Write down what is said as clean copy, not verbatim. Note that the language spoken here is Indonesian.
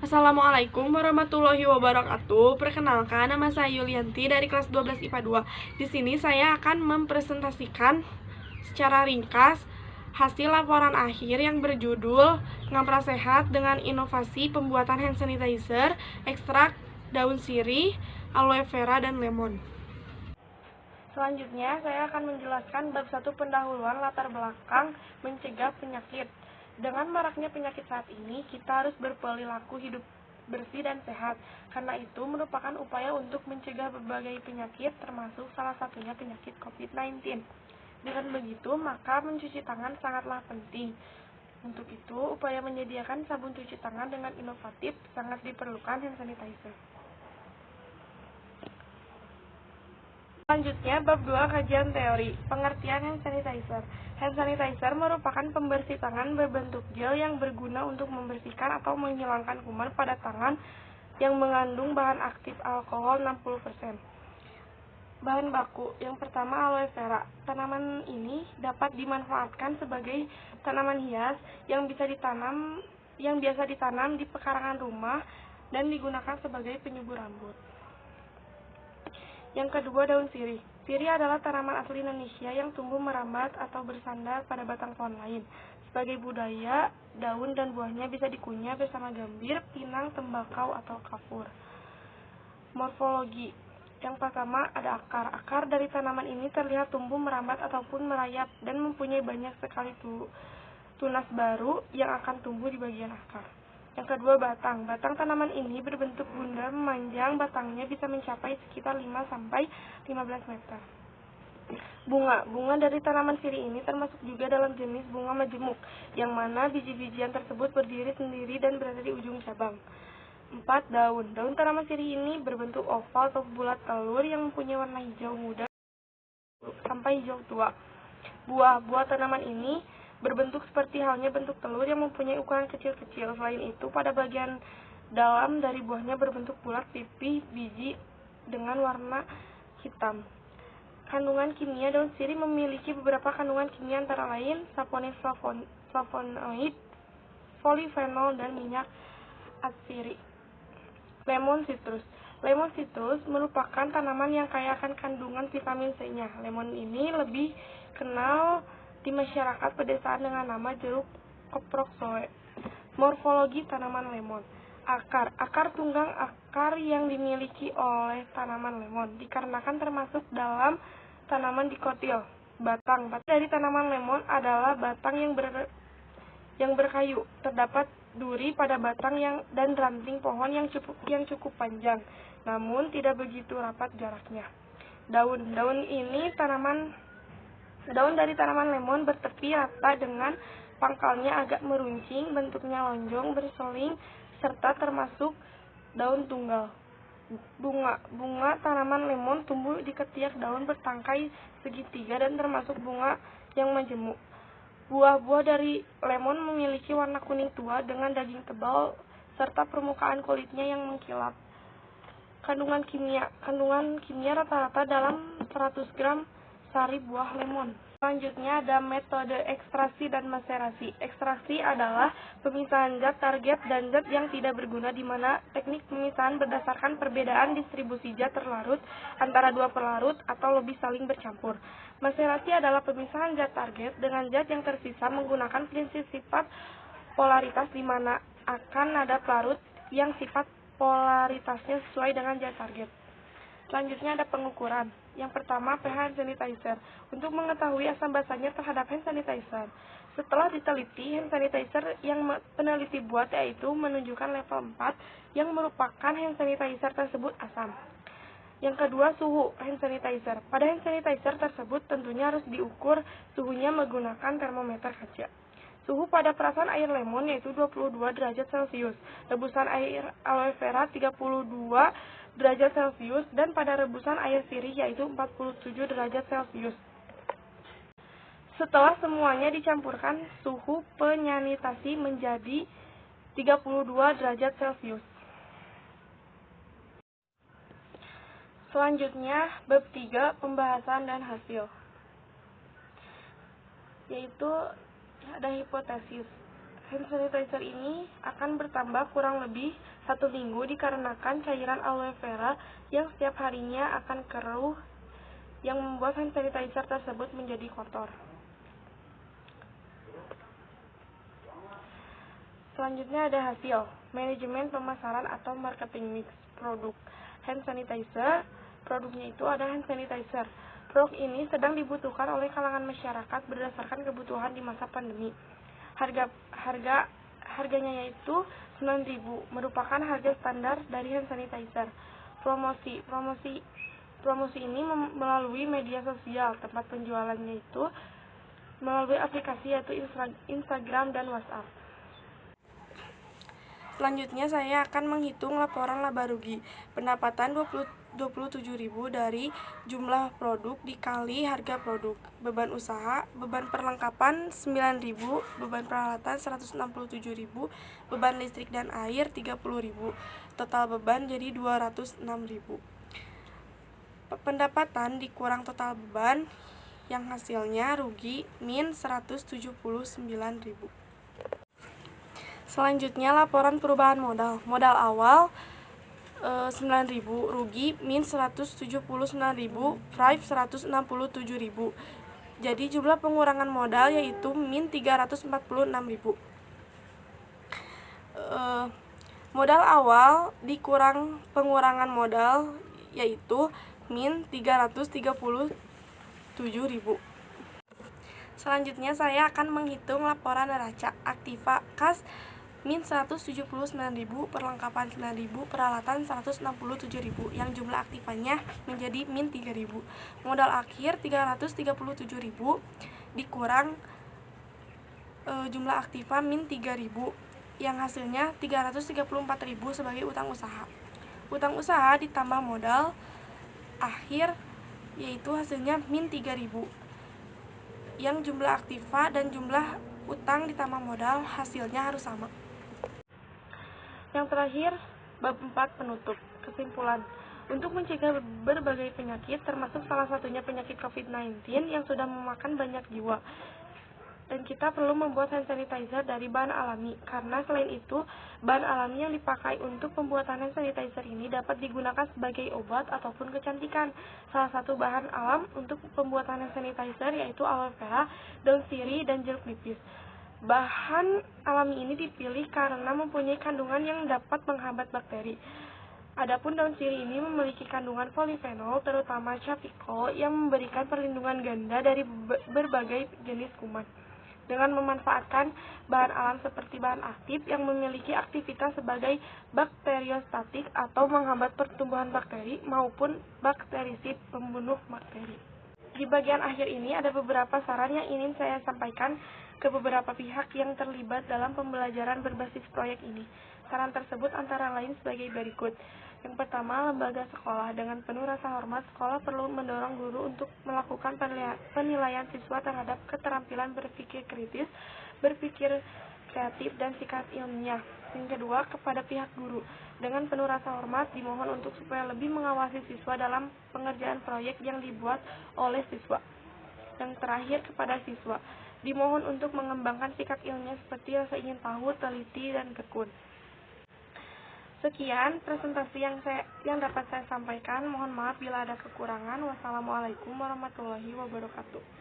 Assalamualaikum warahmatullahi wabarakatuh. Perkenalkan, nama saya Yulianti dari kelas 12 IPA 2. Di sini saya akan mempresentasikan secara ringkas hasil laporan akhir yang berjudul Ngampra Sehat dengan Inovasi Pembuatan Hand Sanitizer, Ekstrak Daun Sirih, Aloe Vera, dan Lemon. Selanjutnya, saya akan menjelaskan bab 1 pendahuluan latar belakang mencegah penyakit. Dengan maraknya penyakit saat ini, kita harus berperilaku hidup bersih dan sehat. Karena itu, merupakan upaya untuk mencegah berbagai penyakit, termasuk salah satunya penyakit COVID-19. Dengan begitu, maka mencuci tangan sangatlah penting. Untuk itu, upaya menyediakan sabun cuci tangan dengan inovatif sangat diperlukan hand sanitizer. Selanjutnya, bab 2 kajian teori. Pengertian hand sanitizer. Hand sanitizer merupakan pembersih tangan berbentuk gel yang berguna untuk membersihkan atau menghilangkan kuman pada tangan yang mengandung bahan aktif alkohol 60%. Bahan baku. Yang pertama, aloe vera. Tanaman ini dapat dimanfaatkan sebagai tanaman hias yang biasa ditanam di pekarangan rumah dan digunakan sebagai penyubur rambut. Yang kedua, daun sirih. Sirih adalah tanaman asli Indonesia yang tumbuh merambat atau bersandar pada batang pohon lain. Sebagai budaya, daun dan buahnya bisa dikunyah bersama gambir, pinang, tembakau, atau kafur. Morfologi. Yang pertama, ada akar. Akar dari tanaman ini terlihat tumbuh merambat ataupun merayap dan mempunyai banyak sekali tunas baru yang akan tumbuh di bagian akar. Yang kedua, batang. Batang tanaman ini berbentuk bundar memanjang, batangnya bisa mencapai sekitar 5-15 meter. Bunga. Bunga dari tanaman sirih ini termasuk juga dalam jenis bunga majemuk, yang mana biji-bijian tersebut berdiri sendiri dan berada di ujung cabang. 4. Daun. Daun tanaman sirih ini berbentuk oval atau bulat telur yang mempunyai warna hijau muda sampai hijau tua. Buah. Buah tanaman ini berbentuk seperti halnya bentuk telur yang mempunyai ukuran kecil-kecil. Selain itu, pada bagian dalam dari buahnya berbentuk bulat pipih biji dengan warna hitam. Kandungan kimia. Daun sirih memiliki beberapa kandungan kimia antara lain saponin flavonoid, polifenol, dan minyak atsiri. Lemon citrus. Lemon citrus merupakan tanaman yang kaya akan kandungan vitamin C-nya. Lemon ini lebih kenal di masyarakat pedesaan dengan nama jeruk koproksoe. Morfologi tanaman lemon. Akar. Akar tunggang akar yang dimiliki oleh tanaman lemon dikarenakan termasuk dalam tanaman dikotil. Batang. Batang dari tanaman lemon adalah batang yang berkayu. Terdapat duri pada batang dan ranting pohon yang cukup panjang, namun tidak begitu rapat jaraknya. Daun. Daun dari tanaman lemon bertepi rata dengan pangkalnya agak meruncing, bentuknya lonjong, berseling, serta termasuk daun tunggal. Bunga. Bunga tanaman lemon tumbuh di ketiak daun bertangkai segitiga dan termasuk bunga yang majemuk. Buah-buah dari lemon memiliki warna kuning tua dengan daging tebal serta permukaan kulitnya yang mengkilap. Kandungan kimia rata-rata dalam 100 gram sari buah lemon. Selanjutnya ada metode ekstraksi dan maserasi. Ekstraksi adalah pemisahan zat target dan zat yang tidak berguna, di mana teknik pemisahan berdasarkan perbedaan distribusi zat terlarut antara dua pelarut atau lebih saling bercampur. Maserasi adalah pemisahan zat target dengan zat yang tersisa menggunakan prinsip sifat polaritas, di mana akan ada pelarut yang sifat polaritasnya sesuai dengan zat target. Selanjutnya ada pengukuran. Yang pertama, pH hand sanitizer. Untuk mengetahui asam basanya terhadap hand sanitizer, setelah diteliti, hand sanitizer yang peneliti buat yaitu menunjukkan level 4 yang merupakan hand sanitizer tersebut asam. Yang kedua, suhu hand sanitizer. Pada hand sanitizer tersebut tentunya harus diukur suhunya menggunakan termometer kaca. Suhu pada perasan air lemon yaitu 22 derajat Celcius, rebusan air aloe vera 32 derajat Celcius, dan pada rebusan air sirih yaitu 47 derajat Celcius. Setelah semuanya dicampurkan, suhu penyanitasi menjadi 32 derajat Celcius. Selanjutnya, bab 3, pembahasan dan hasil. Yaitu ada hipotesis. Hand sanitizer ini akan bertambah kurang lebih 1 minggu dikarenakan cairan aloe vera yang setiap harinya akan keruh yang membuat hand sanitizer tersebut menjadi kotor. Selanjutnya ada hasil, manajemen pemasaran atau marketing mix produk hand sanitizer. Produknya itu ada hand sanitizer. Produk ini sedang dibutuhkan oleh kalangan masyarakat berdasarkan kebutuhan di masa pandemi. Harganya yaitu 9.000, merupakan harga standar dari hand sanitizer. Promosi ini melalui media sosial. Tempat penjualannya itu melalui aplikasi yaitu Instagram dan WhatsApp. Selanjutnya saya akan menghitung laporan laba rugi. Pendapatan 27.000 dari jumlah produk dikali harga produk. Beban usaha, beban perlengkapan 9.000, beban peralatan 167.000, beban listrik dan air 30.000. Total beban jadi 206.000. Pendapatan dikurang total beban yang hasilnya rugi min 179.000. Selanjutnya laporan perubahan modal. Modal awal 9.000, rugi min 179.000, prive 167.000. Jadi jumlah pengurangan modal yaitu min 346.000. Modal awal dikurang pengurangan modal yaitu min 337.000. Selanjutnya saya akan menghitung laporan neraca. Aktiva kas min 179.000, perlengkapan 9.000, peralatan 167.000, yang jumlah aktivanya menjadi min 3.000. Modal akhir 337.000 dikurang jumlah aktiva min 3.000, yang hasilnya 334.000 sebagai utang usaha. Utang usaha ditambah modal akhir yaitu hasilnya min 3.000, yang jumlah aktiva dan jumlah utang ditambah modal hasilnya harus sama. Yang terakhir, bab 4 penutup. Kesimpulan, untuk mencegah berbagai penyakit, termasuk salah satunya penyakit COVID-19 yang sudah memakan banyak jiwa, dan kita perlu membuat hand sanitizer dari bahan alami, karena selain itu, bahan alami yang dipakai untuk pembuatan hand sanitizer ini dapat digunakan sebagai obat ataupun kecantikan. Salah satu bahan alam untuk pembuatan hand sanitizer yaitu aloe vera, daun sirih, dan jeruk nipis. Bahan alami ini dipilih karena mempunyai kandungan yang dapat menghambat bakteri. Adapun daun sirih ini memiliki kandungan polifenol, terutama capicol, yang memberikan perlindungan ganda dari berbagai jenis kuman. Dengan memanfaatkan bahan alam seperti bahan aktif yang memiliki aktivitas sebagai bakteriostatik atau menghambat pertumbuhan bakteri maupun bakterisid pembunuh bakteri. Di bagian akhir ini ada beberapa saran yang ingin saya sampaikan ke beberapa pihak yang terlibat dalam pembelajaran berbasis proyek ini. Saran tersebut antara lain sebagai berikut. Yang pertama, lembaga sekolah. Dengan penuh rasa hormat, sekolah perlu mendorong guru untuk melakukan penilaian siswa terhadap keterampilan berpikir kritis, berpikir kreatif, dan sikap ilmiah. Yang kedua, kepada pihak guru. Dengan penuh rasa hormat, dimohon untuk supaya lebih mengawasi siswa dalam pengerjaan proyek yang dibuat oleh siswa. Yang terakhir, kepada siswa. Dimohon untuk mengembangkan sikap ilmiah seperti rasa ingin tahu, teliti, dan tekun. Sekian presentasi yang dapat saya sampaikan. Mohon maaf bila ada kekurangan. Wassalamualaikum warahmatullahi wabarakatuh.